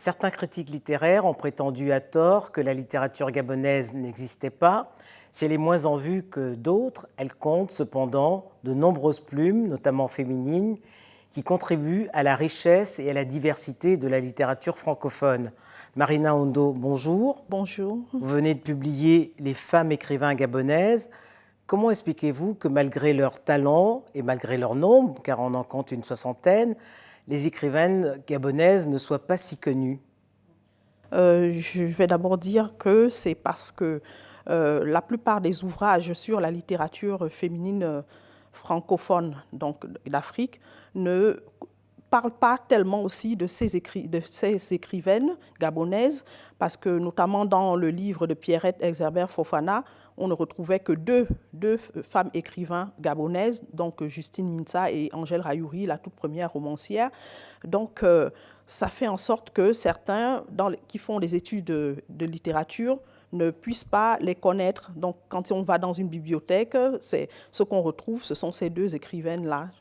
Certains critiques littéraires ont prétendu à tort que la littérature gabonaise n'existait pas. Si elle est moins en vue que d'autres, elle compte cependant de nombreuses plumes, notamment féminines, qui contribuent à la richesse et à la diversité de la littérature francophone. Marina Hondo, bonjour. Bonjour. Vous venez de publier Les femmes écrivains gabonaises. Comment expliquez-vous que malgré leur talent et malgré leur nombre, car on en compte une soixantaine, les écrivaines gabonaises ne soient pas si connues? Je vais d'abord dire que c'est parce que la plupart des ouvrages sur la littérature féminine francophone donc d'Afrique ne parlent pas tellement aussi de ces écrivaines gabonaises, parce que notamment dans le livre de Pierrette Exherbert Fofana, on ne retrouvait que deux femmes écrivains gabonaises, donc Justine Minsa et Angèle Rayouri, la toute première romancière. Donc ça fait en sorte que certains qui font des études de littérature ne puissent pas les connaître. Donc quand on va dans une bibliothèque, c'est ce qu'on retrouve, ce sont ces deux écrivaines-là.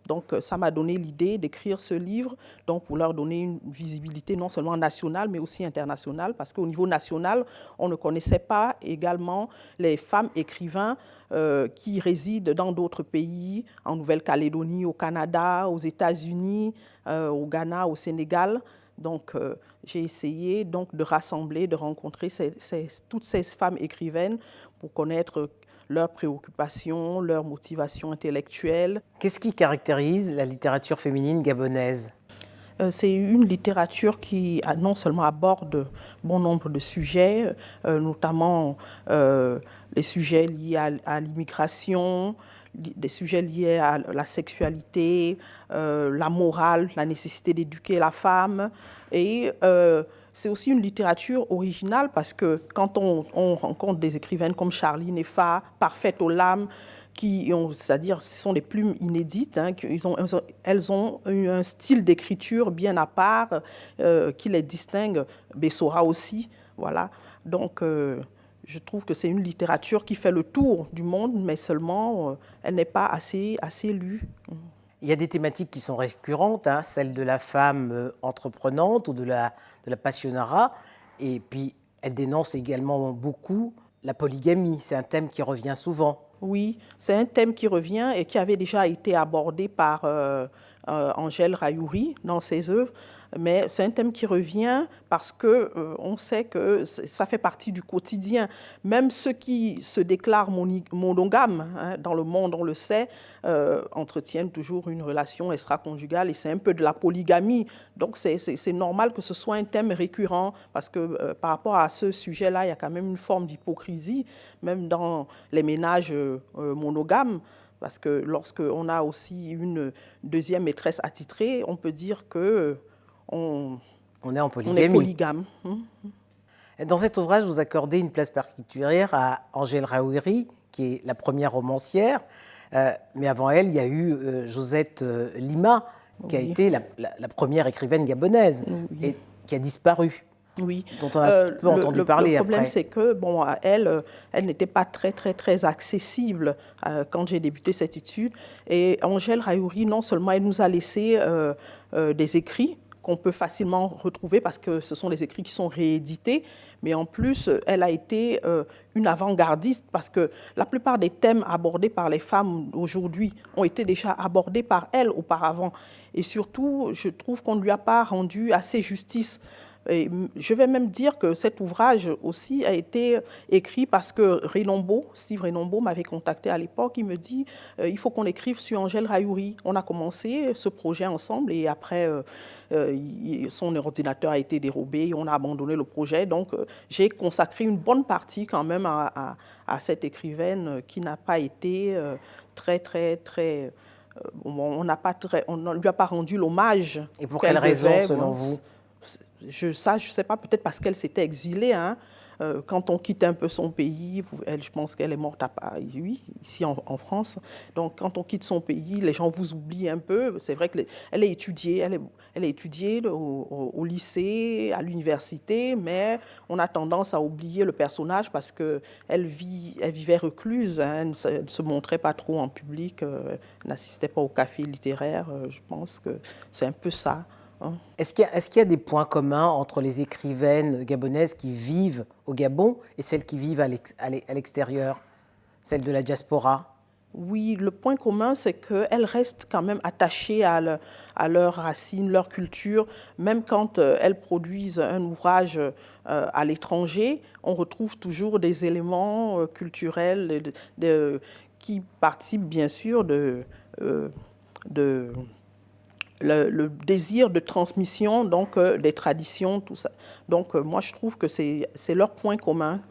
Donc ça m'a donné l'idée d'écrire ce livre, donc pour leur donner une visibilité non seulement nationale, mais aussi internationale, parce qu'au niveau national, on ne connaissait pas également les femmes écrivains qui résident dans d'autres pays, en Nouvelle-Calédonie, au Canada, aux États-Unis, au Ghana, au Sénégal. Donc, j'ai essayé donc, de rassembler, de rencontrer toutes ces femmes écrivaines pour connaître leurs préoccupations, leurs motivations intellectuelles. Qu'est-ce qui caractérise la littérature féminine gabonaise? C'est une littérature qui non seulement aborde bon nombre de sujets, notamment les sujets liés à l'immigration, des sujets liés à la sexualité, la morale, la nécessité d'éduquer la femme. Et c'est aussi une littérature originale parce que quand on rencontre des écrivaines comme Charlie Nefa, Parfaite Olam, c'est-à-dire ce sont des plumes inédites, hein, elles ont un style d'écriture bien à part qui les distingue. Bessora aussi, voilà. Donc je trouve que c'est une littérature qui fait le tour du monde, mais seulement elle n'est pas assez lue. Il y a des thématiques qui sont récurrentes, hein, celle de la femme entreprenante ou de la passionnara, et puis elle dénonce également beaucoup la polygamie. C'est un thème qui revient souvent. Oui, c'est un thème qui revient et qui avait déjà été abordé par Angèle Rayouri dans ses œuvres. Mais c'est un thème qui revient parce que on sait que ça fait partie du quotidien. Même ceux qui se déclarent monogames, hein, dans le monde, on le sait, entretiennent toujours une relation extra-conjugale et c'est un peu de la polygamie. Donc c'est normal que ce soit un thème récurrent parce que par rapport à ce sujet-là, il y a quand même une forme d'hypocrisie, même dans les ménages monogames. Parce que lorsqu'on a aussi une deuxième maîtresse attitrée, on peut dire que on est en polygamie. On est polygame. Dans cet ouvrage, vous accordez une place particulière à Angèle Rayouri, qui est la première romancière. Mais avant elle, il y a eu Josette Lima, qui a été la première écrivaine gabonaise et qui a disparu. Oui. Dont on a peu entendu parler après. Le problème, c'est que bon, elle n'était pas très accessible quand j'ai débuté cette étude. Et Angèle Rayouri, non seulement elle nous a laissé des écrits qu'on peut facilement retrouver parce que ce sont des écrits qui sont réédités, mais en plus, elle a été une avant-gardiste parce que la plupart des thèmes abordés par les femmes aujourd'hui ont été déjà abordés par elle auparavant. Et surtout, je trouve qu'on ne lui a pas rendu assez justice. Et je vais même dire que cet ouvrage aussi a été écrit parce que Steve Renombo m'avait contacté à l'époque. Il me dit il faut qu'on écrive sur Angèle Rayouri. On a commencé ce projet ensemble et après son ordinateur a été dérobé et on a abandonné le projet. Donc j'ai consacré une bonne partie quand même à cette écrivaine qui n'a pas été on ne lui a pas rendu l'homme. Et pour quelle raison, selon vous? Je ne sais pas, peut-être parce qu'elle s'était exilée. Hein. Quand on quitte un peu son pays, je pense qu'elle est morte à Paris, ici en France. Donc, quand on quitte son pays, les gens vous oublient un peu. C'est vrai qu'elle a étudié, elle a étudié au lycée, à l'université, mais on a tendance à oublier le personnage parce qu'elle vivait recluse. Hein. Elle ne se montrait pas trop en public, n'assistait pas au café littéraire. Je pense que c'est un peu ça. hein. Est-ce qu'il y a des points communs entre les écrivaines gabonaises qui vivent au Gabon et celles qui vivent à l'extérieur, celles de la diaspora? Oui, le point commun, c'est qu'elles restent quand même attachées à leurs racines, leur culture. Même quand elles produisent un ouvrage à l'étranger, on retrouve toujours des éléments culturels qui participent bien sûr de le désir de transmission donc, des traditions, tout ça. Donc moi, je trouve que c'est leur point commun.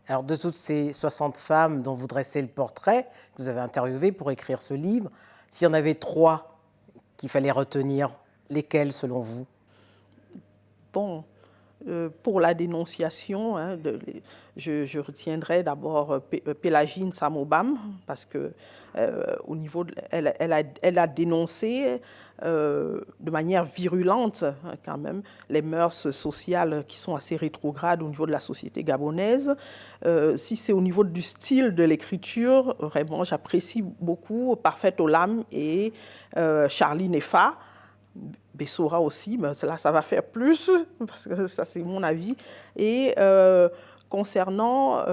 Alors, de toutes ces 60 femmes dont vous dressez le portrait, que vous avez interviewées pour écrire ce livre, s'il y en avait 3 qu'il fallait retenir, lesquelles selon vous? Bon, pour la dénonciation, hein, je retiendrai d'abord Pélagine Samobam, parce que au niveau elle a dénoncé de manière virulente hein, quand même les mœurs sociales qui sont assez rétrogrades au niveau de la société gabonaise. Si c'est au niveau du style de l'écriture, vraiment j'apprécie beaucoup Parfaite Olam et Charlie Nefa. Bessora aussi, mais là, ça va faire plus, parce que ça, c'est mon avis. Et concernant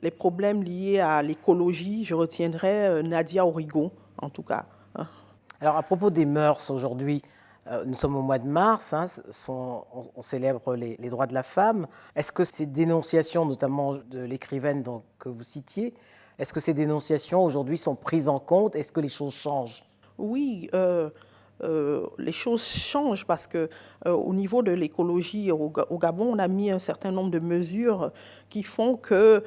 les problèmes liés à l'écologie, je retiendrai Nadia Origo, en tout cas. Alors, à propos des mœurs aujourd'hui, nous sommes au mois de mars, hein, on célèbre les droits de la femme. Est-ce que ces dénonciations, notamment de l'écrivaine que vous citiez, est-ce que ces dénonciations aujourd'hui sont prises en compte? Est-ce que les choses changent? Oui, les choses changent parce que au niveau de l'écologie au Gabon, on a mis un certain nombre de mesures qui font que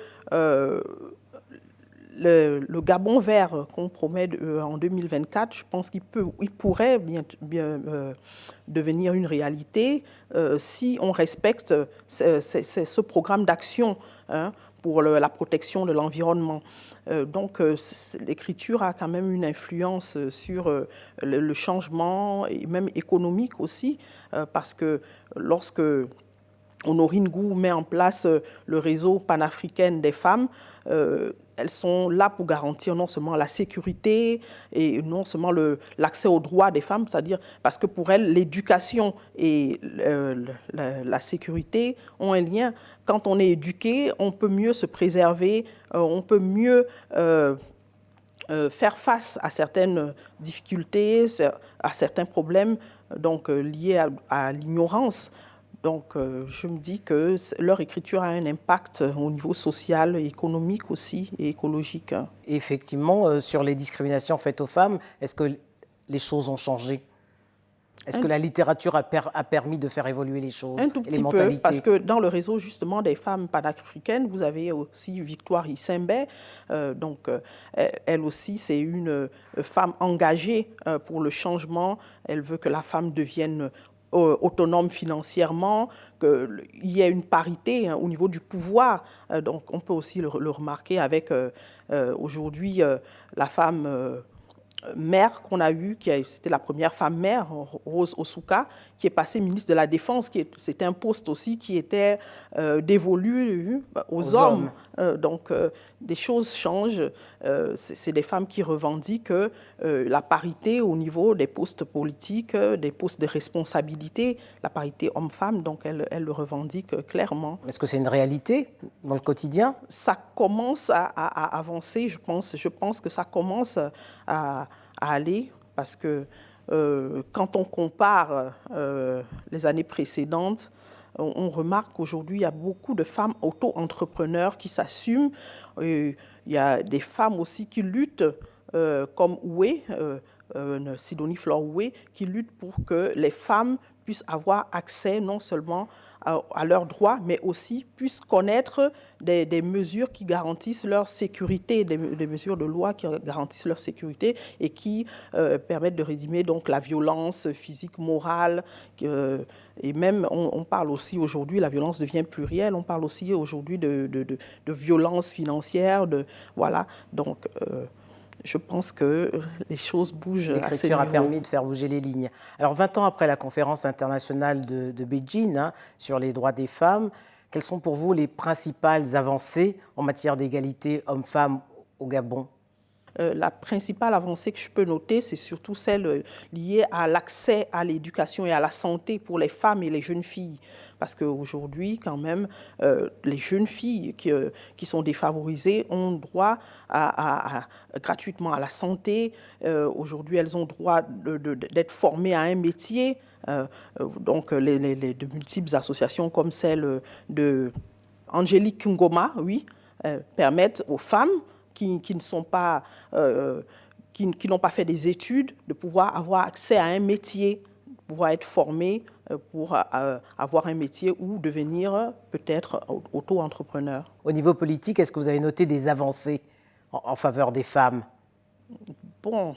le Gabon vert qu'on promet en 2024, je pense qu'il pourrait bien devenir une réalité si on respecte ce programme d'action hein, pour la protection de l'environnement. Donc, l'écriture a quand même une influence sur le changement, et même économique aussi, parce que lorsque Honorine Gou met en place le réseau panafricain des femmes, elles sont là pour garantir non seulement la sécurité et non seulement l'accès aux droits des femmes, c'est-à-dire parce que pour elles, l'éducation et la sécurité ont un lien. Quand on est éduqué, on peut mieux se préserver, on peut mieux faire face à certaines difficultés, à certains problèmes donc, liés à l'ignorance. Donc, je me dis que leur écriture a un impact au niveau social, économique aussi et écologique. Et effectivement, sur les discriminations faites aux femmes, est-ce que les choses ont changé? Est-ce que la littérature a permis de faire évoluer les choses un tout et les petit mentalités? peu, parce que dans le réseau justement des femmes panafricaines, vous avez aussi Victoire Issembe. Donc, elle aussi, c'est une femme engagée pour le changement. Elle veut que la femme devienne autonome financièrement, qu'il y ait une parité hein, au niveau du pouvoir. Donc, on peut aussi le remarquer avec aujourd'hui la femme maire qu'on a eue, c'était la première femme maire, Rose Osuka, qui est passée ministre de la Défense. C'était un poste aussi qui était dévolu aux hommes. Donc, des choses changent. C'est des femmes qui revendiquent la parité au niveau des postes politiques, des postes de responsabilité, la parité homme-femme. Donc, elles le revendiquent clairement. Est-ce que c'est une réalité dans le quotidien? Ça commence à avancer, je pense. Je pense que ça commence à aller parce que quand on compare les années précédentes, on remarque qu'aujourd'hui, il y a beaucoup de femmes auto-entrepreneurs qui s'assument. Il y a des femmes aussi qui luttent, comme Oué, Sidonie Flore Oué, qui luttent pour que les femmes puissent avoir accès non seulement à leurs droits, mais aussi puissent connaître des mesures qui garantissent leur sécurité, des mesures de loi qui garantissent leur sécurité et qui permettent de réprimer donc la violence physique, morale. Et même, on parle aussi aujourd'hui, la violence devient plurielle, on parle aussi aujourd'hui de violence financière, voilà. Donc, je pense que les choses bougent. L'écriture a permis de faire bouger les lignes. Alors, 20 ans après la conférence internationale de Beijing hein, sur les droits des femmes, quelles sont pour vous les principales avancées en matière d'égalité hommes-femmes au Gabon? la principale avancée que je peux noter, c'est surtout celle liée à l'accès à l'éducation et à la santé pour les femmes et les jeunes filles. Parce qu'aujourd'hui, quand même, les jeunes filles qui sont défavorisées ont droit gratuitement à la santé. Aujourd'hui, elles ont droit d'être formées à un métier. Donc, de multiples associations comme celle de Angélique Ngoma, oui, permettent aux femmes qui ne sont pas, qui n'ont pas fait des études de pouvoir avoir accès à un métier, pouvoir être formées pour avoir un métier ou devenir peut-être auto-entrepreneur. Au niveau politique, est-ce que vous avez noté des avancées en faveur des femmes? Bon,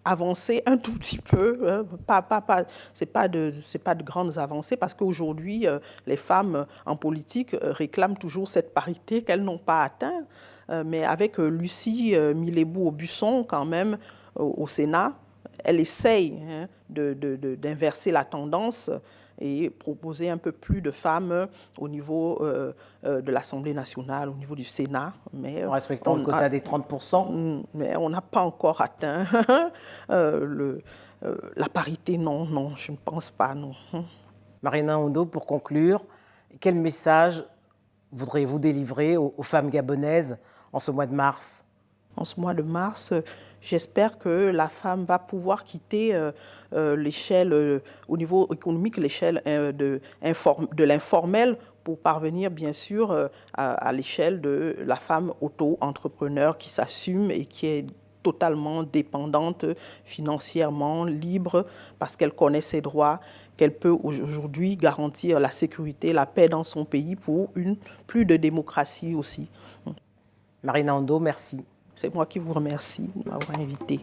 avancer un tout petit peu, c'est pas de grandes avancées parce qu'aujourd'hui, les femmes en politique réclament toujours cette parité qu'elles n'ont pas atteint. Mais avec Lucie Milébou-Aubusson, quand même, au Sénat, elle essaye d'inverser la tendance et proposer un peu plus de femmes au niveau de l'Assemblée nationale, au niveau du Sénat. Mais, en respectant le quota des 30%. Mais on n'a pas encore atteint la parité, non, je ne pense pas, non. Marina Ondo, pour conclure, quel message voudriez-vous délivrer aux femmes gabonaises en ce mois de mars? En ce mois de mars, j'espère que la femme va pouvoir quitter l'échelle, au niveau économique, l'échelle de l'informel pour parvenir, bien sûr, à l'échelle de la femme auto-entrepreneur qui s'assume et qui est totalement dépendante financièrement, libre, parce qu'elle connaît ses droits, qu'elle peut aujourd'hui garantir la sécurité, la paix dans son pays pour plus de démocratie aussi. Marina Ondo, merci. C'est moi qui vous remercie de m'avoir invitée.